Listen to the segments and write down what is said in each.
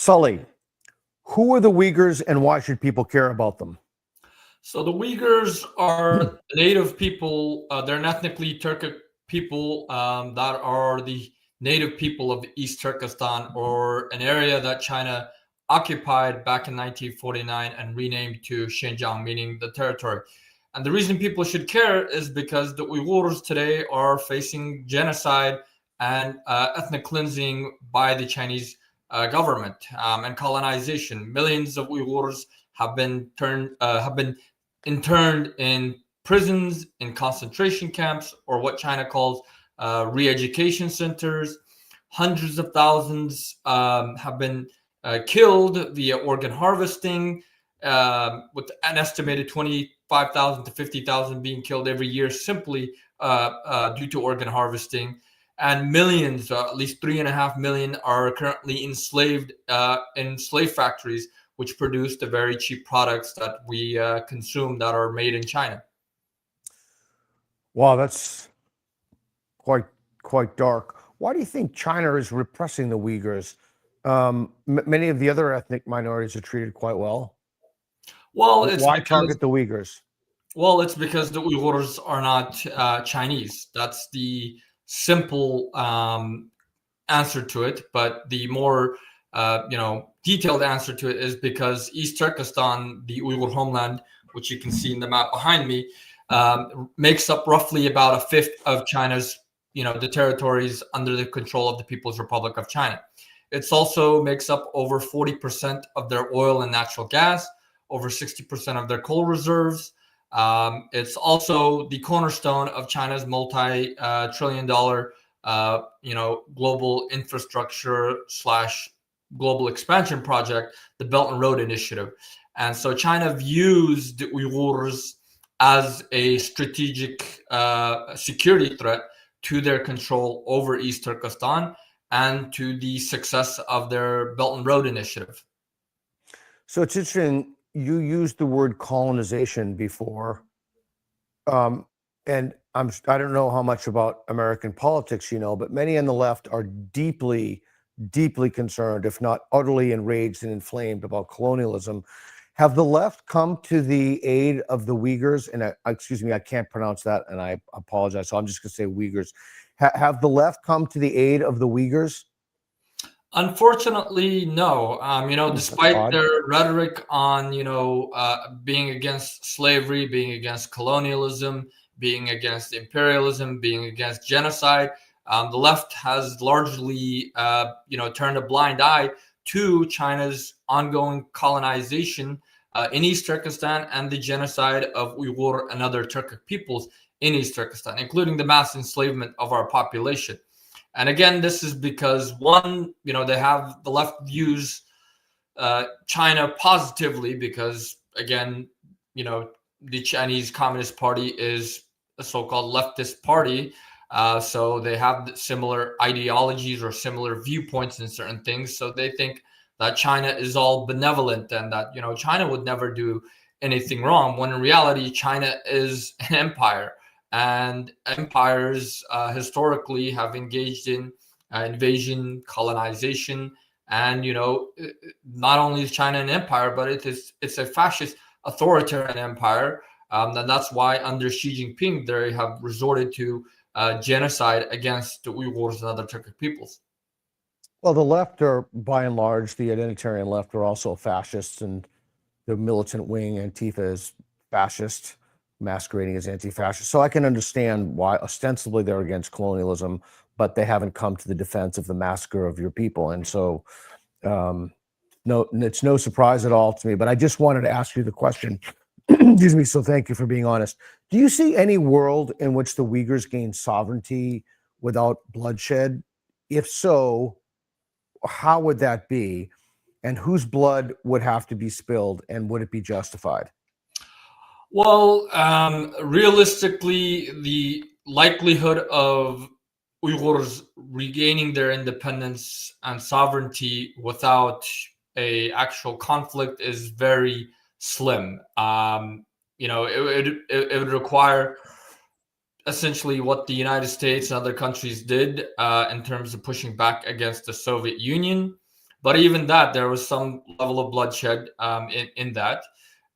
Sully, who are the Uyghurs and why should people care about them? So the Uyghurs are native people. They're an ethnically Turkic people that are the native people of East Turkestan, or an area that China occupied back in 1949 and renamed to Xinjiang, meaning the territory. And the reason people should care is because the Uyghurs today are facing genocide and ethnic cleansing by the Chinese government and colonization. Millions of Uyghurs have been interned in prisons, in concentration camps, or what China calls re-education centers. Hundreds of thousands have been killed via organ harvesting, with an estimated 25,000 to 50,000 being killed every year simply due to organ harvesting. And millions, at least 3.5 million, are currently enslaved in slave factories, which produce the very cheap products that we consume that are made in China. Wow, that's quite dark. Why do you think China is repressing the Uyghurs? Many of the other ethnic minorities are treated quite well. Well, Why target the Uyghurs? Well, it's because the Uyghurs are not Chinese. That's the simple answer to it. But the more detailed answer to it is because East Turkestan, the Uyghur homeland, which you can see in the map behind me, makes up roughly about a fifth of China's, the territories under the control of the People's Republic of China. It's also makes up over 40% of their oil and natural gas, over 60% of their coal reserves. It's also the cornerstone of China's multi-trillion-dollar, global infrastructure / global expansion project, the Belt and Road Initiative. And so China views the Uyghurs as a strategic security threat to their control over East Turkestan and to the success of their Belt and Road Initiative. So it's interesting, you used the word colonization before. And I don't know how much about American politics but many on the left are deeply, deeply concerned, if not utterly enraged and inflamed about colonialism. Have the left come to the aid of the Uyghurs? And excuse me, I can't pronounce that, and I apologize. So I'm just going to say Uyghurs. Have the left come to the aid of the Uyghurs? Unfortunately, no. Despite their rhetoric on, being against slavery, being against colonialism, being against imperialism, being against genocide, the left has largely, turned a blind eye to China's ongoing colonization in East Turkestan and the genocide of Uyghur and other Turkic peoples in East Turkestan, including the mass enslavement of our population. And again, this is because one, the left views China positively because, again, the Chinese Communist Party is a so-called leftist party. So they have similar ideologies or similar viewpoints in certain things. So they think that China is all benevolent and that, China would never do anything wrong, when in reality, China is an empire. And empires historically have engaged in invasion, colonization, and not only is China an empire, but it's a fascist, authoritarian empire, and that's why under Xi Jinping they have resorted to genocide against the Uyghurs and other Turkic peoples. Well, the left are, by and large, the identitarian left are also fascists, and the militant wing, Antifa, is fascist, masquerading as anti-fascist. So I can understand why ostensibly they're against colonialism, but they haven't come to the defense of the massacre of your people. And so no, it's no surprise at all to me, but I just wanted to ask you the question. Excuse me. So thank you for being honest. Do you see any world in which the Uyghurs gain sovereignty without bloodshed? If so, how would that be? And whose blood would have to be spilled, and would it be justified? Well, realistically, the likelihood of Uyghurs regaining their independence and sovereignty without a actual conflict is very slim. It would require essentially what the United States and other countries did in terms of pushing back against the Soviet Union. But even that, there was some level of bloodshed in that.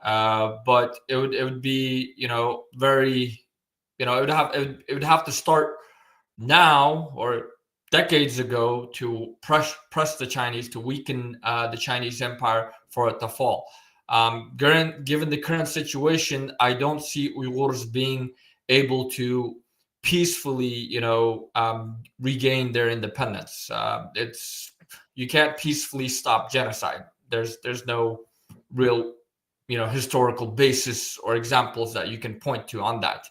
But it would be, very, it would have to start now or decades ago to press the Chinese, to weaken the Chinese empire for it to fall. Given the current situation, I don't see Uyghurs being able to peacefully, regain their independence. It's You can't peacefully stop genocide. There's no real, historical basis or examples that you can point to on that.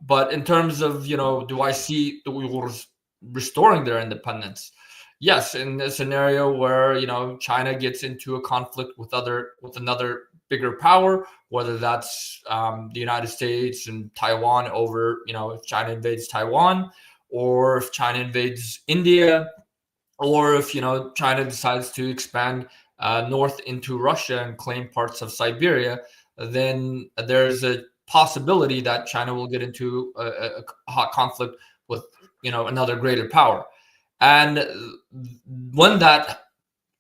But in terms of, do I see the Uyghurs restoring their independence? Yes, in a scenario where, China gets into a conflict with another bigger power, whether that's the United States and Taiwan over, if China invades Taiwan, or if China invades India, or if, China decides to expand north into Russia and claim parts of Siberia, then there's a possibility that China will get into a hot conflict with, another greater power. And when that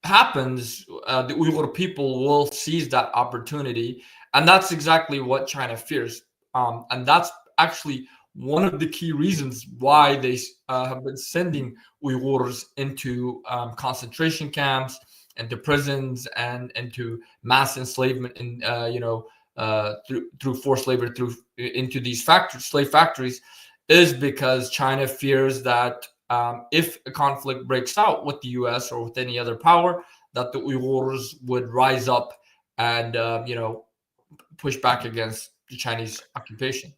happens, the Uyghur people will seize that opportunity, and that's exactly what China fears. And that's actually one of the key reasons why they have been sending Uyghurs into concentration camps, into prisons, and into mass enslavement, and through forced labor, into these slave factories, is because China fears that if a conflict breaks out with the U.S. or with any other power, that the Uyghurs would rise up and push back against the Chinese occupation.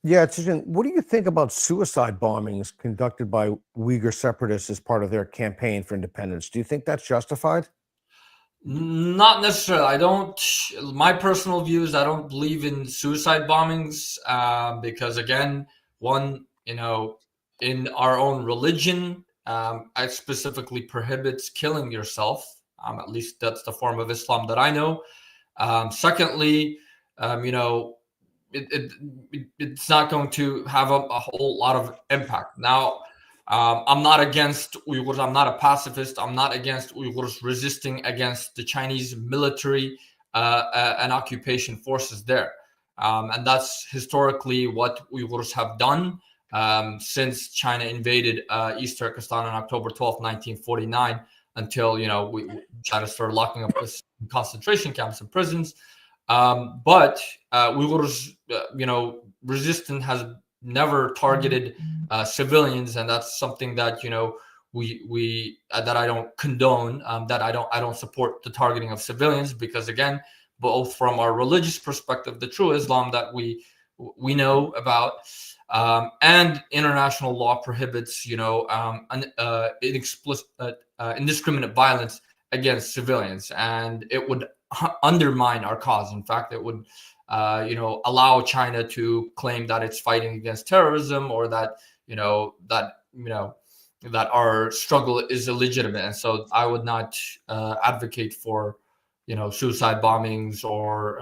Yeah, it's interesting. What do you think about suicide bombings conducted by Uyghur separatists as part of their campaign for independence? Do you think that's justified? Not necessarily. I don't. My personal view is I don't believe in suicide bombings because, again, one, in our own religion, it specifically prohibits killing yourself. At least that's the form of Islam that I know. Secondly, it's not going to have a whole lot of impact. Now, I'm not against Uyghurs. I'm not a pacifist. I'm not against Uyghurs resisting against the Chinese military and occupation forces there. And that's historically what Uyghurs have done since China invaded East Turkestan on October 12th, 1949, until China started locking up concentration camps and prisons. But Uyghurs, resistance has never targeted civilians, and that's something that we that I don't condone. That I don't support the targeting of civilians, because, again, both from our religious perspective, the true Islam that we know about, and international law prohibits indiscriminate violence against civilians, and it would undermine our cause. In fact, it would allow China to claim that it's fighting against terrorism, or that that our struggle is illegitimate. And so I would not advocate for suicide bombings or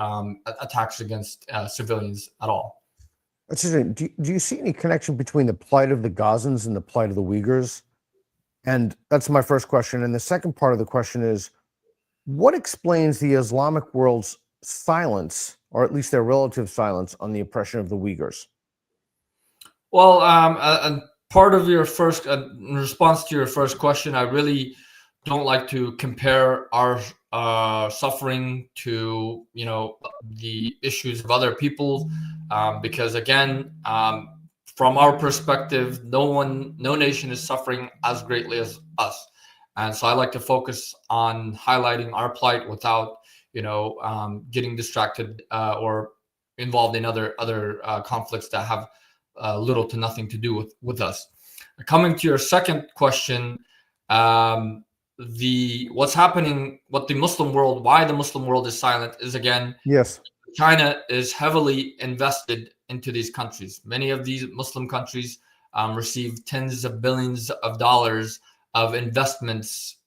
attacks against civilians at all. That's interesting. Do you see any connection between the plight of the Gazans and the plight of the Uyghurs? And that's my first question. And the second part of the question is, what explains the Islamic world's silence, or at least their relative silence, on the oppression of the Uyghurs? Well, part of your first, in response to your first question, I really don't like to compare our suffering to the issues of other people, because, again, from our perspective, no nation is suffering as greatly as us. And so I like to focus on highlighting our plight without getting distracted or involved in other conflicts that have little to nothing to do with us. Coming to your second question, what's happening, what the Muslim world, why the Muslim world is silent, is, again, yes, China is heavily invested into these countries. Many of these Muslim countries receive tens of billions of dollars of investments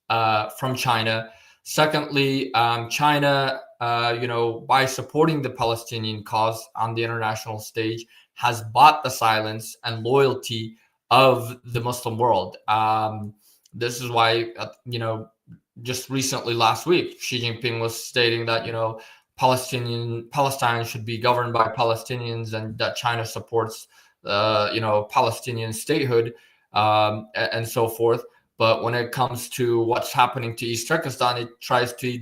from China. Secondly, China, by supporting the Palestinian cause on the international stage, has bought the silence and loyalty of the Muslim world. This is why, just recently last week, Xi Jinping was stating that, Palestine should be governed by Palestinians, and that China supports, Palestinian statehood, and so forth. But when it comes to what's happening to East Turkestan, it tries to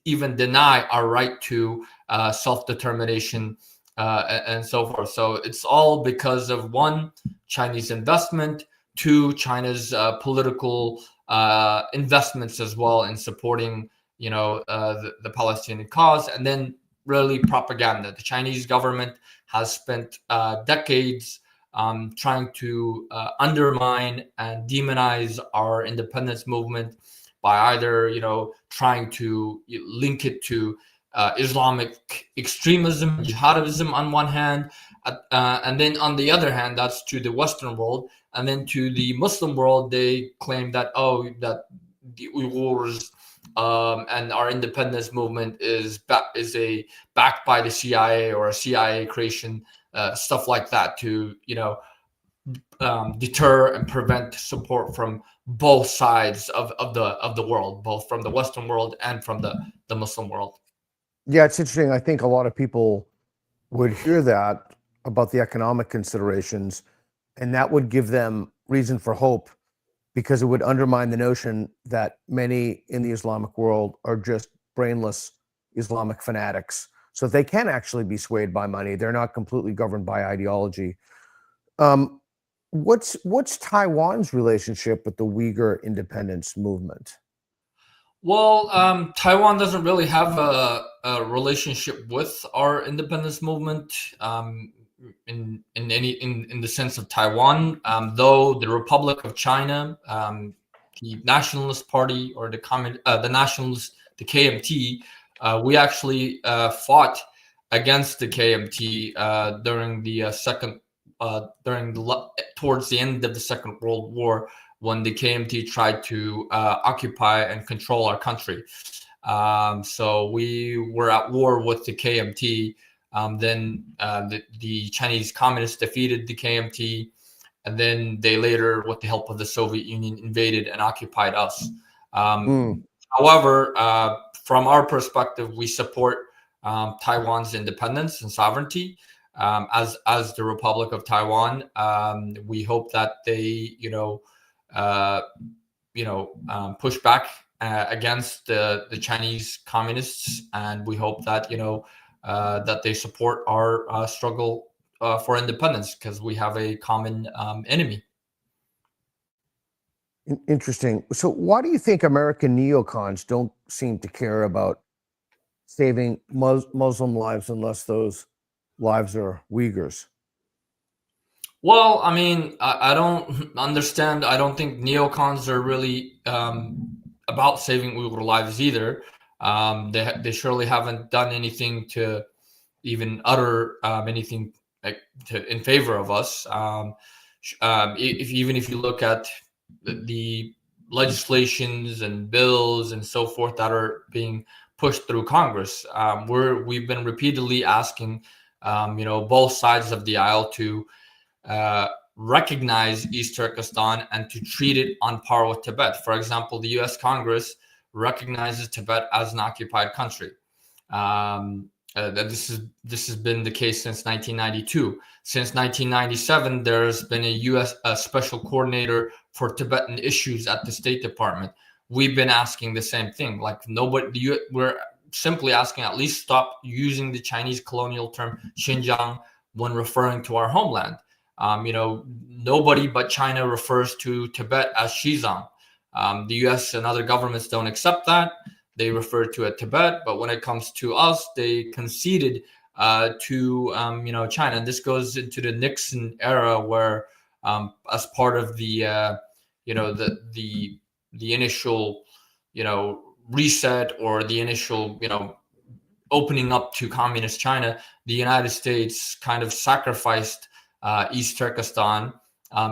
even deny our right to self-determination, and so forth. So it's all because of, one, Chinese investment, two, China's political investments as well in supporting, the Palestinian cause, and then really propaganda. The Chinese government has spent decades trying to undermine and demonize our independence movement by either, trying to link it to Islamic extremism, jihadism on one hand, and then on the other hand, that's to the Western world, and then to the Muslim world, they claim that, that the Uyghurs, and our independence movement is backed by the CIA, or a CIA creation, stuff like that, to deter and prevent support from both sides of the world, both from the Western world and from the Muslim world. Yeah, it's interesting. I think a lot of people would hear that about the economic considerations, and that would give them reason for hope, because it would undermine the notion that many in the Islamic world are just brainless Islamic fanatics. So they can actually be swayed by money. They're not completely governed by ideology. What's Taiwan's relationship with the Uyghur independence movement? Well, Taiwan doesn't really have a relationship with our independence movement, in the sense of Taiwan. Though the Republic of China, the Nationalist Party, or the Nationalist, the KMT, we actually fought against the KMT during the towards the end of the Second World War, when the KMT tried to occupy and control our country. So we were at war with the KMT. Then the Chinese Communists defeated the KMT, and then they later, with the help of the Soviet Union, invaded and occupied us. However, from our perspective, we support Taiwan's independence and sovereignty. As the Republic of Taiwan, we hope that they, push back against the Chinese Communists, and we hope that, that they support our struggle for independence, because we have a common enemy. Interesting. So why do you think American neocons don't seem to care about saving Muslim lives unless those lives are Uyghurs? Well, I mean, I don't understand. I don't think neocons are really about saving Uyghur lives either. They surely haven't done anything to even utter anything in favor of us. Even if you look at the legislations and bills and so forth that are being pushed through Congress, we've been repeatedly asking, both sides of the aisle to recognize East Turkestan and to treat it on par with Tibet. For example, the U.S. Congress recognizes Tibet as an occupied country. This has been the case since 1992. Since 1997, there's been a U.S. Special Coordinator for Tibetan issues at the State Department. We've been asking the same thing. Like, we're simply asking, at least stop using the Chinese colonial term Xinjiang when referring to our homeland. Nobody but China refers to Tibet as Xizang. The U.S. and other governments don't accept that. They refer to it Tibet, but when it comes to us, they conceded to China. And this goes into the Nixon era, where as part of the the initial reset, or the initial opening up to communist China, the United States kind of sacrificed East Turkestan,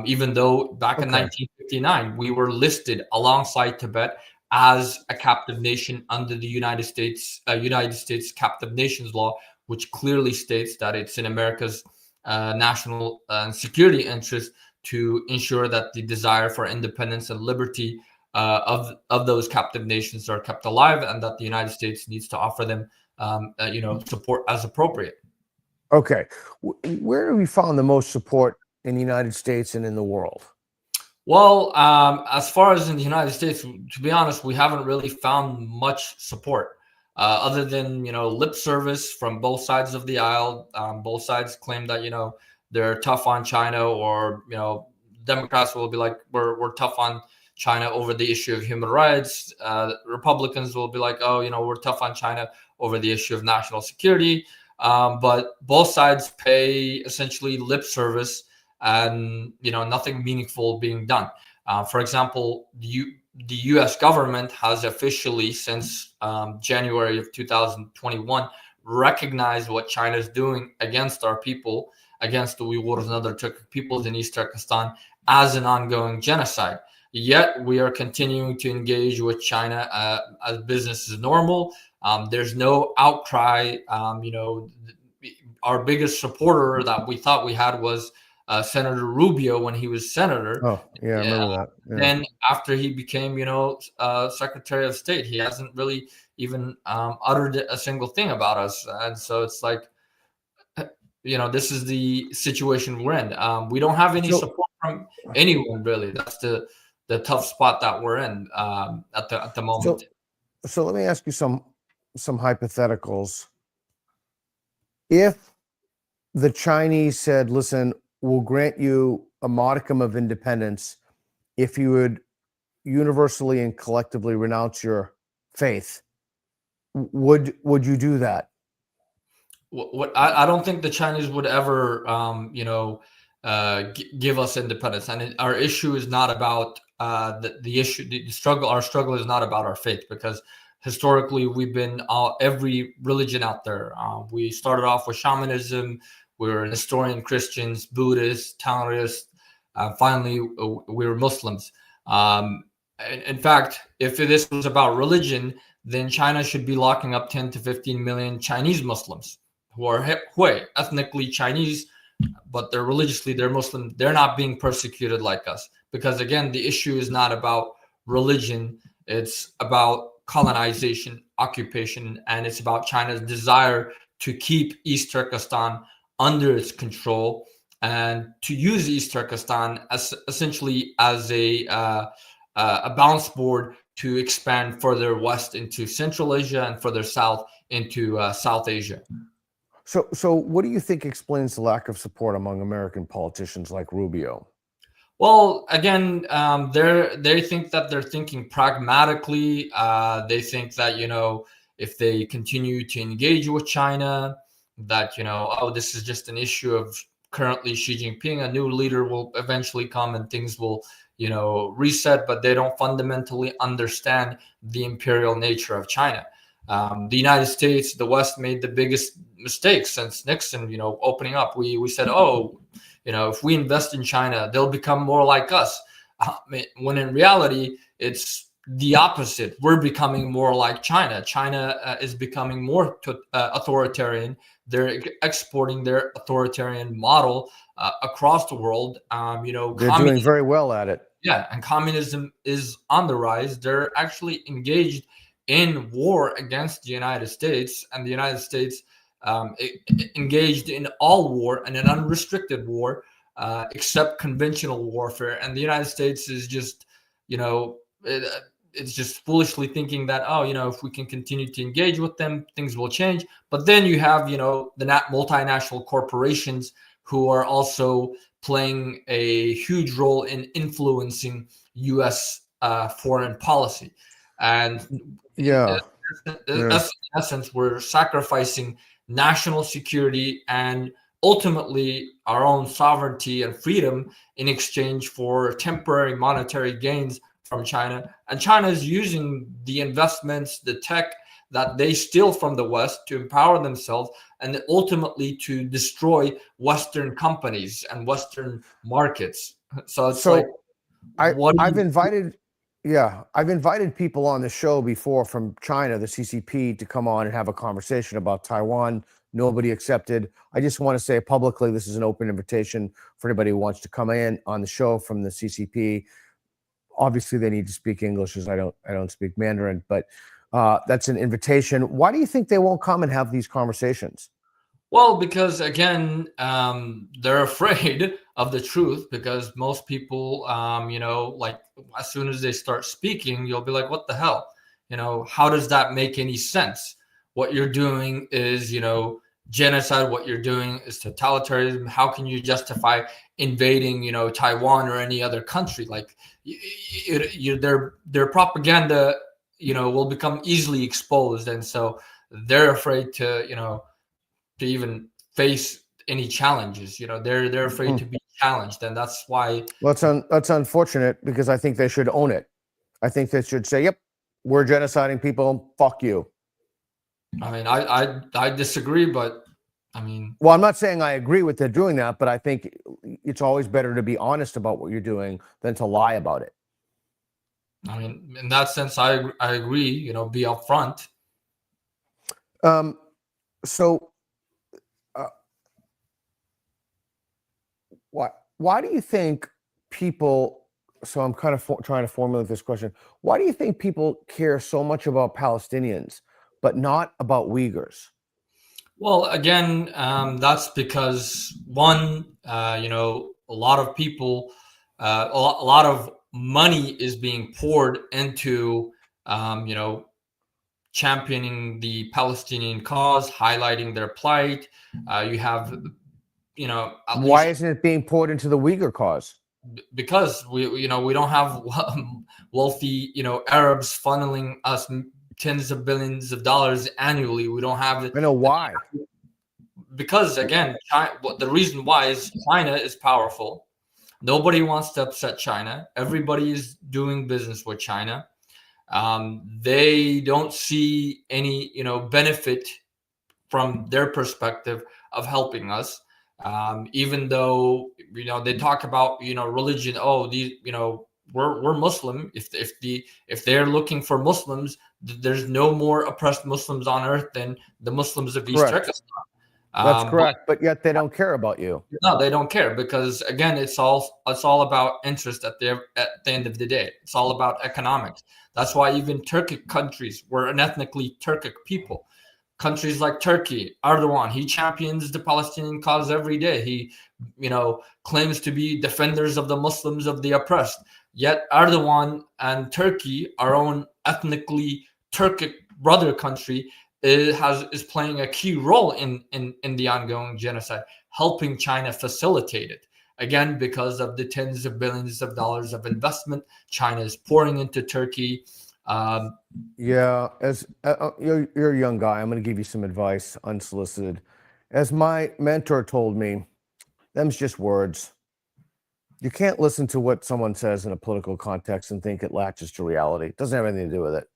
even though back in 1959 we were listed alongside Tibet as a captive nation under the United States Captive Nations Law, which clearly states that it's in America's national security interest to ensure that the desire for independence and liberty of those captive nations are kept alive, and that the United States needs to offer them support as appropriate. Okay. Where have we found the most support in the United States and in the world? Well, as far as in the United States, to be honest, we haven't really found much support other than lip service from both sides of the aisle. Both sides claim that they're tough on China, or Democrats will be like, we're tough on China over the issue of human rights. Republicans will be like, oh, we're tough on China over the issue of national security. But both sides pay essentially lip service, and nothing meaningful being done. For example, the U.S. government has officially, since January of 2021, recognized what China is doing against our people, against the Uyghurs and other Turkic peoples in East Turkestan, as an ongoing genocide. Yet we are continuing to engage with China as business as normal. There's no outcry. Our biggest supporter that we thought we had was Senator Rubio when he was senator. Oh, yeah, I remember that. Yeah. Then after he became, Secretary of State, he hasn't really even uttered a single thing about us. And so it's like, this is the situation we're in. We don't have any support from anyone, really. That's the tough spot that we're in at the moment. So let me ask you some hypotheticals. If the Chinese said, listen, we'll grant you a modicum of independence if you would universally and collectively renounce your faith, would you do that? I don't think the Chinese would ever, give us independence. And our issue is not about the issue, the struggle. Our struggle is not about our faith, because historically we've been every religion out there. We started off with shamanism. We were Nestorian Christians, Buddhists, Taoists. Finally, we were Muslims. In fact, if this was about religion, then China should be locking up 10 to 15 million Chinese Muslims who are Hui, ethnically Chinese, but they're Muslim. They're not being persecuted like us. Because again, the issue is not about religion. It's about colonization, occupation, and it's about China's desire to keep East Turkestan under its control, and to use East Turkestan as essentially as a bounce board to expand further west into Central Asia and further south into South Asia. So what do you think explains the lack of support among American politicians like Rubio? Well, again, they think that they're thinking pragmatically. They think that if they continue to engage with China, that this is just an issue of currently Xi Jinping. A new leader will eventually come and things will reset. But they don't fundamentally understand the imperial nature of China. The United States, the West, made the biggest mistake since Nixon, opening up. We said, if we invest in China, they'll become more like us. When in reality, it's the opposite. We're becoming more like China. China is becoming more authoritarian. They're exporting their authoritarian model across the world. They're doing very well at it. Yeah, and communism is on the rise. They're actually engaged in war against the United States, and the United States engaged in all war and an unrestricted war, except conventional warfare. And the United States is just, it's just foolishly thinking that, if we can continue to engage with them, things will change. But then you have, the multinational corporations who are also playing a huge role in influencing U.S. Foreign policy. And in essence, we're sacrificing national security and ultimately our own sovereignty and freedom in exchange for temporary monetary gains from China. And China is using the investments, the tech that they steal from the West to empower themselves, and ultimately to destroy Western companies and Western markets. So it's I've invited people on the show before from China, the CCP, to come on and have a conversation about Taiwan. Nobody accepted. I just want to say publicly, this is an open invitation for anybody who wants to come in on the show from the CCP. obviously they need to speak English, as I don't speak Mandarin, but that's an invitation. Why do you think they won't come and have these conversations? Well, because again, they're afraid of the truth, because most people, like as soon as they start speaking, you'll be like, what the hell? How does that make any sense? What you're doing is, genocide. What you're doing is totalitarianism. How can you justify invading, Taiwan or any other country? Like, their propaganda, will become easily exposed. And so they're afraid to even face any challenges. They're afraid to be challenged, and that's why. Well, that's unfortunate, because I think they should own it. I think they should say, "Yep, we're genociding people. Fuck you." I mean, I disagree, but I mean, well, I'm not saying I agree with them doing that, but I think it's always better to be honest about what you're doing than to lie about it. I mean, in that sense, I agree. Be upfront. So, why do you think people? So I'm kind of trying to formulate this question. Why do you think people care so much about Palestinians, but not about Uyghurs? Well, again, that's because one, a lot of people, a lot of money is being poured into, championing the Palestinian cause, highlighting their plight. You have, at Why least isn't it being poured into the Uyghur cause? because we don't have wealthy, Arabs funneling us tens of billions of dollars annually. We don't have I know why. because again, the reason why is China is powerful. Nobody wants to upset China. Everybody is doing business with China. They don't see any, benefit from their perspective of helping us. Even though they talk about religion. Oh, these we're Muslim. If they're looking for Muslims, there's no more oppressed Muslims on earth than the Muslims of East Turkestan. That's correct, but yet they don't care about you. No, they don't care, because again, it's all about interest at the end of the day. It's all about economics. That's why even Turkic countries, we're an ethnically Turkic people. Countries like Turkey, Erdogan, he champions the Palestinian cause every day. He, claims to be defenders of the Muslims, of the oppressed. Yet Erdogan and Turkey, our own ethnically Turkic brother country, is playing a key role in the ongoing genocide, helping China facilitate it. Again, because of the tens of billions of dollars of investment China is pouring into Turkey. Yeah, as you're a young guy, I'm going to give you some advice, unsolicited. As my mentor told me, them's just words. You can't listen to what someone says in a political context and think it latches to reality. It doesn't have anything to do with it.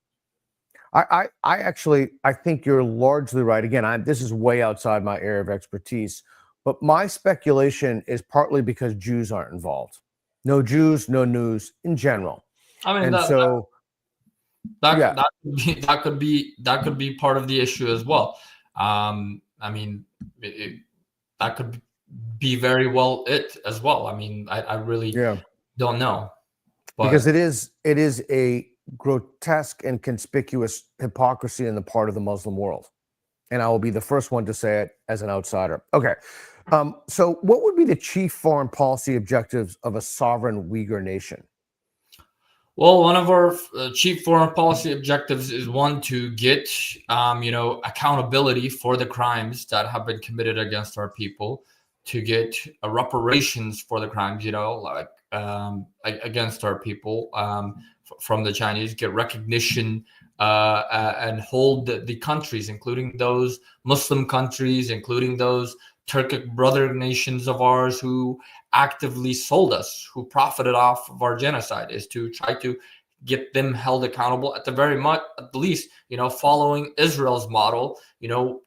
I actually think you're largely right. Again, this is way outside my area of expertise, but my speculation is partly because Jews aren't involved. No Jews, no news in general. I mean, that could be part of the issue as well. I mean, that could be very well it as well. I mean, I really don't know, because it is a grotesque and conspicuous hypocrisy on the part of the Muslim world, and I will be the first one to say it as an outsider. Okay, so what would be the chief foreign policy objectives of a sovereign Uyghur nation? Well, one of our chief foreign policy objectives is one to get, accountability for the crimes that have been committed against our people, to get reparations for the crimes, against our people from the Chinese, get recognition and hold the countries, including those Muslim countries, including those Turkic brother nations of ours who actively sold us, who profited off of our genocide, is to try to get them held accountable at the least, following Israel's model,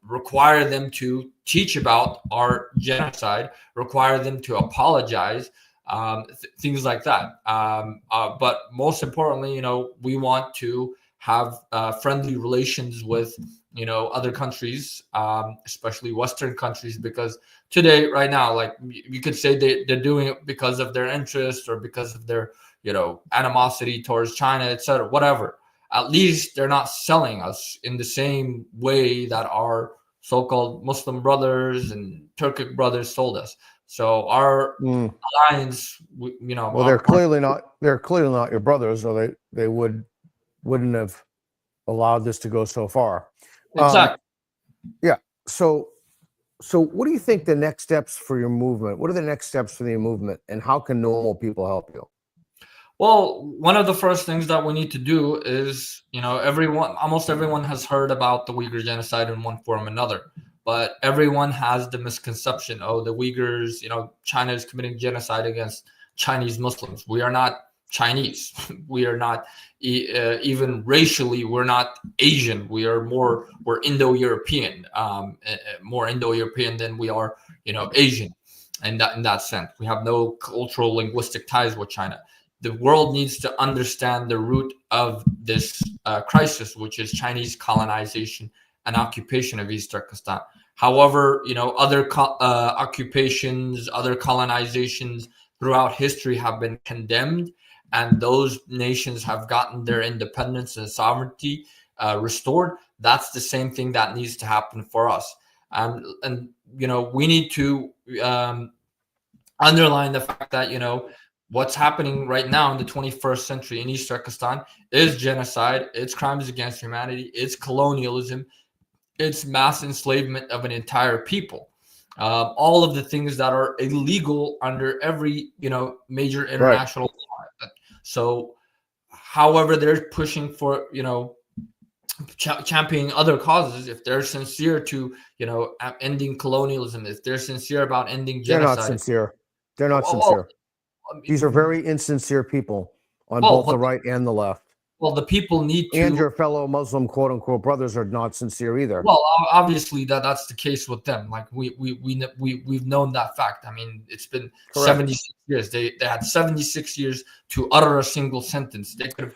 require them to teach about our genocide, require them to apologize, things like that. But most importantly, we want to have friendly relations with other countries, especially Western countries, because today, right now, like you could say they're doing it because of their interest or because of their animosity towards China, etc., whatever. At least they're not selling us in the same way that our so-called Muslim brothers and Turkic brothers sold us. So our alliance, well, they're clearly not your brothers, or they wouldn't have allowed this to go so far. Exactly. Yeah. So what do you think the next steps for your movement? What are the next steps for the movement, and how can normal people help you? Well, one of the first things that we need to do is, almost everyone has heard about the Uyghur genocide in one form or another, but everyone has the misconception, oh, the Uyghurs, China is committing genocide against Chinese Muslims. We are not Chinese. We are not even racially, we're not Asian. We're Indo-European, more Indo-European than we are, Asian. And in that sense, we have no cultural linguistic ties with China. The world needs to understand the root of this crisis, which is Chinese colonization and occupation of East Turkestan. However, other occupations, other colonizations throughout history have been condemned, and those nations have gotten their independence and sovereignty restored. That's the same thing that needs to happen for us. And we need to underline the fact that, what's happening right now in the 21st century in East Turkestan is genocide, it's crimes against humanity, it's colonialism, it's mass enslavement of an entire people. All of the things that are illegal under every, major international law. So, however, they're pushing for, championing other causes. If they're sincere to, ending colonialism, if they're sincere about ending genocide. They're not sincere. They're not sincere. These are very insincere people on both the right and the left. Well, the people need to. And your fellow Muslim quote unquote brothers are not sincere either. Well, obviously that's the case with them. Like we've known that fact. I mean, it's been 76 years. They had 76 years to utter a single sentence. They could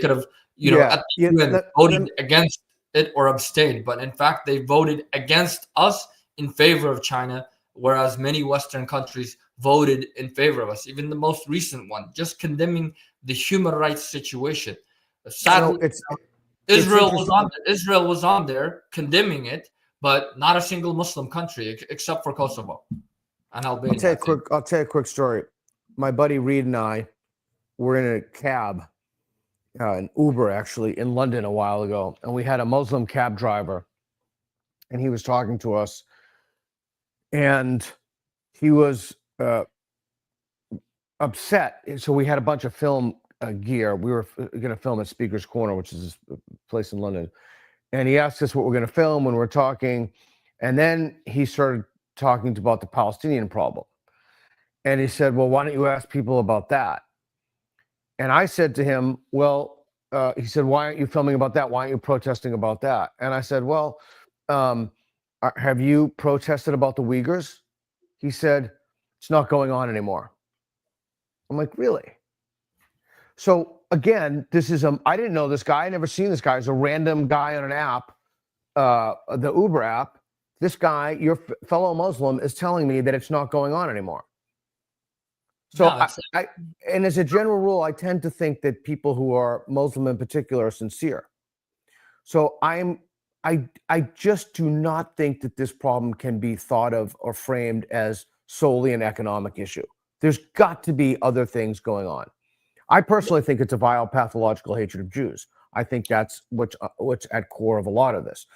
have at the UN voted against it or abstained, but in fact they voted against us in favor of China, whereas many Western countries voted in favor of us. Even the most recent one, just condemning the human rights situation. Sadly, Israel was on there condemning it, but not a single Muslim country except for Kosovo and Albania. I'll tell you a quick story. My buddy Reed and I were in a cab, an Uber actually, in London a while ago, and we had a Muslim cab driver, and he was talking to us, and he was upset. So we had a bunch of film gear. We were going to film at Speaker's Corner, which is a place in London. And he asked us what we're going to film when we're talking. And then he started talking about the Palestinian problem. And he said, well, why don't you ask people about that? And I said to him, well, he said, why aren't you filming about that? Why aren't you protesting about that? And I said, well, have you protested about the Uyghurs? He said, it's not going on anymore. I'm like, really? So again, this is I didn't know this guy. I never seen this guy. He's a random guy on an app, the Uber app. This guy, your fellow Muslim, is telling me that it's not going on anymore. So I and as a general rule, I tend to think that people who are Muslim in particular are sincere. So I just do not think that this problem can be thought of or framed as solely an economic issue. There's got to be other things going on. I personally think it's a vile pathological hatred of Jews. I think that's what's at core of a lot of this.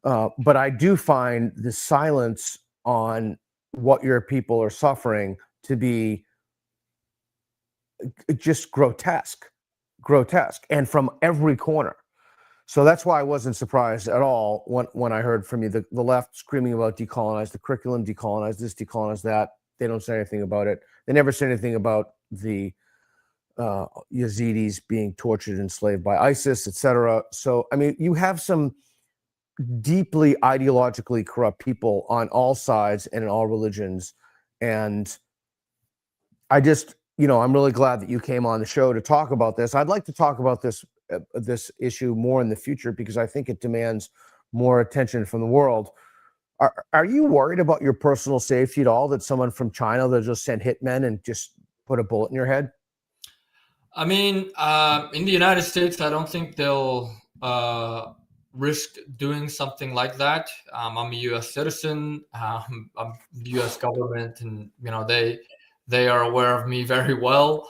But I do find the silence on what your people are suffering to be just grotesque, and from every corner. So that's why I wasn't surprised at all when I heard from you, the left screaming about decolonize the curriculum, decolonize this, decolonize that. They don't say anything about it. They never say anything about the Yazidis being tortured and enslaved by ISIS, etc. So, I mean, you have some deeply ideologically corrupt people on all sides and in all religions. And I just, I'm really glad that you came on the show to talk about this. I'd like to talk about this issue more in the future because I think it demands more attention from the world. Are you worried about your personal safety at all, that someone from China, they'll just send hitmen and just put a bullet in your head? I mean, in the United States, I don't think they'll risk doing something like that. I'm a U.S. citizen. I'm the U.S. government, and they are aware of me very well.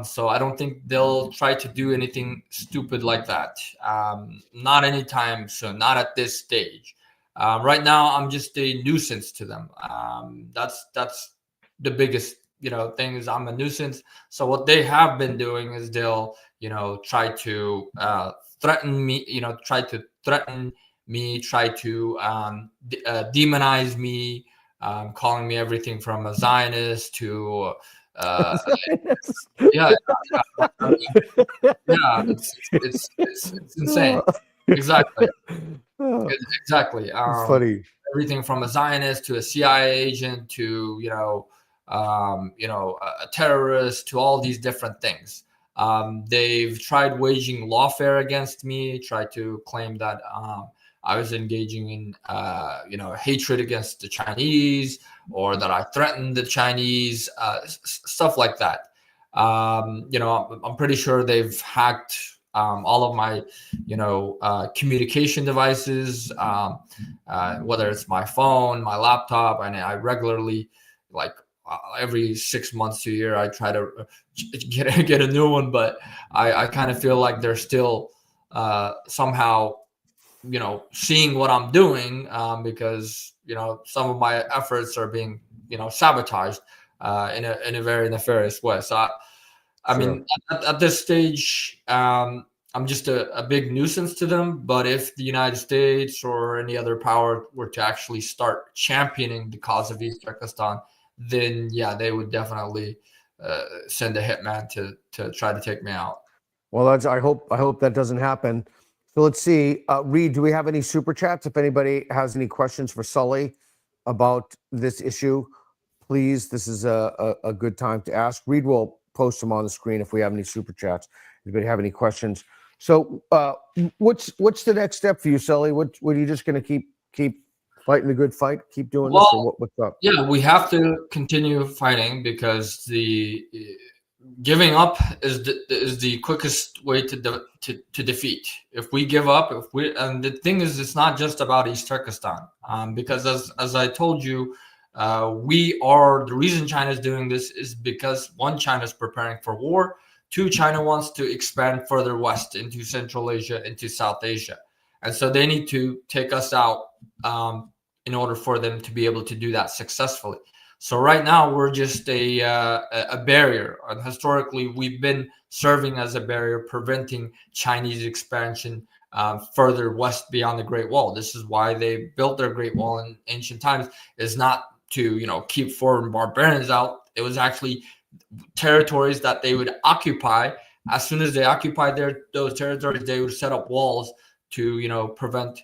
So I don't think they'll try to do anything stupid like that. Not anytime soon. Not at this stage. Right now, I'm just a nuisance to them. That's the biggest thing is I'm a nuisance. So what they have been doing is they'll, try to threaten me, try to demonize me, calling me everything from a Zionist to, yeah, I mean, yeah, it's insane. Exactly, exactly. It's funny. Everything from a Zionist to a CIA agent to a terrorist to all these different things. They've tried waging lawfare against me, tried to claim that I was engaging in hatred against the Chinese or that I threatened the Chinese, stuff like that. I'm pretty sure they've hacked all of my communication devices, whether it's my phone, my laptop, and I regularly, like every 6 months to a year, I try to get a new one. But I kind of feel like they're still somehow seeing what I'm doing, because some of my efforts are being sabotaged in a very nefarious way. So I Sure. mean, at this stage, I'm just a big nuisance to them. But if the United States or any other power were to actually start championing the cause of East Turkestan, then yeah, they would definitely send a hitman to try to take me out. Well, I hope that doesn't happen. So let's see. Reed, do we have any super chats? If anybody has any questions for Sully about this issue, please, this is a good time to ask. Reed will post them on the screen if we have any super chats. Anybody have any questions? So what's the next step for you, Sully? What are you just going to keep fighting the good fight? Keep doing this, or what's up? Yeah, we have to continue fighting because the giving up is the quickest way to defeat. If we give up, and the thing is, it's not just about East Turkestan, because as I told you, the reason China is doing this is because one, China is preparing for war. Two, China wants to expand further west into Central Asia, into South Asia, and so they need to take us out in order for them to be able to do that successfully. So right now we're just a barrier, and historically we've been serving as a barrier, preventing Chinese expansion further west beyond the Great Wall. This is why they built their Great Wall in ancient times. Is not to keep foreign barbarians out. It was actually territories that they would occupy. As soon as they occupied those territories, they would set up walls to prevent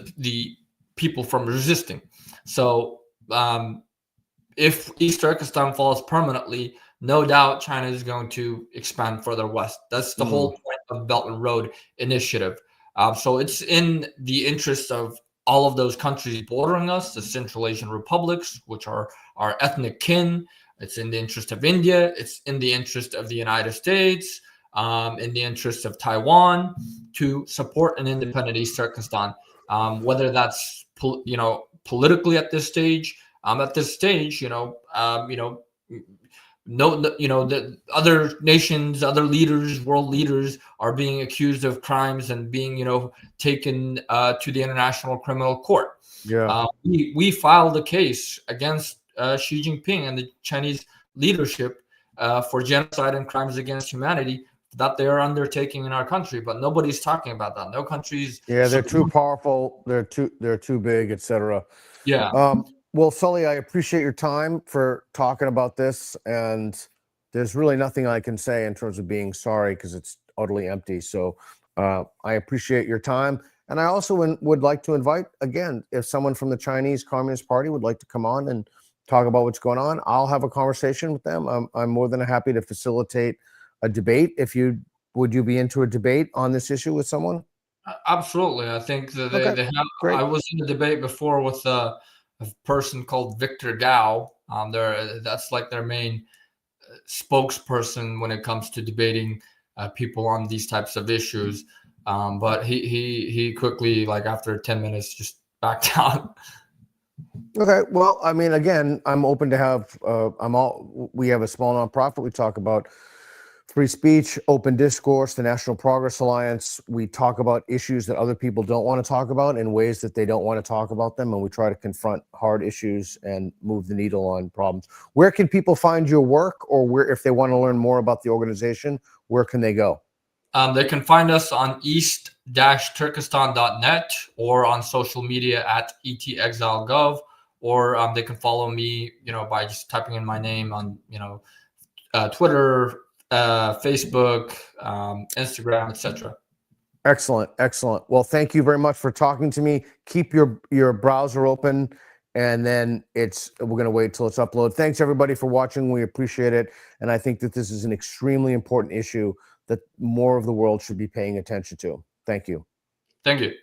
the people from resisting. So if East Turkestan falls permanently, no doubt China is going to expand further west. That's the whole point of Belt and Road Initiative. So it's in the interest of all of those countries bordering us, the Central Asian republics, which are our ethnic kin. It's in the interest of India. It's in the interest of the United States, in the interest of Taiwan, to support an independent East Turkestan. Whether that's politically at this stage, the other nations, other leaders, world leaders are being accused of crimes and being taken to the International Criminal Court. Yeah. We filed a case against Xi Jinping and the Chinese leadership for genocide and crimes against humanity that they are undertaking in our country, but nobody's talking about that. No countries. Yeah, they're too powerful. They're too big, etc. Yeah. Well, Sully, I appreciate your time for talking about this, and there's really nothing I can say in terms of being sorry because it's utterly empty. So I appreciate your time, and I also would like to invite again, if someone from the Chinese Communist Party would like to come on and talk about what's going on, I'll have a conversation with them. I'm more than happy to facilitate a debate. Would you be into a debate on this issue with someone? Absolutely. I think that Okay, they have. great. I was in a debate before with a person called Victor Gao. That's like their main spokesperson when it comes to debating people on these types of issues. But he quickly, like after 10 minutes, just backed out. Okay. Well, I mean, again, I'm open to have, we have a small nonprofit. We talk about free speech, open discourse, the National Progress Alliance. We talk about issues that other people don't want to talk about in ways that they don't want to talk about them. And we try to confront hard issues and move the needle on problems. Where can people find your work, or where, if they want to learn more about the organization, where can they go? They can find us on east-turkestan.net or on social media at @etexilegov, or they can follow me, by just typing in my name on, Twitter, Facebook, Instagram, etc. Excellent, excellent. Well, thank you very much for talking to me. Keep your browser open, and then we're going to wait till it's uploaded. Thanks everybody for watching. We appreciate it, and I think that this is an extremely important issue that more of the world should be paying attention to. Thank you. Thank you.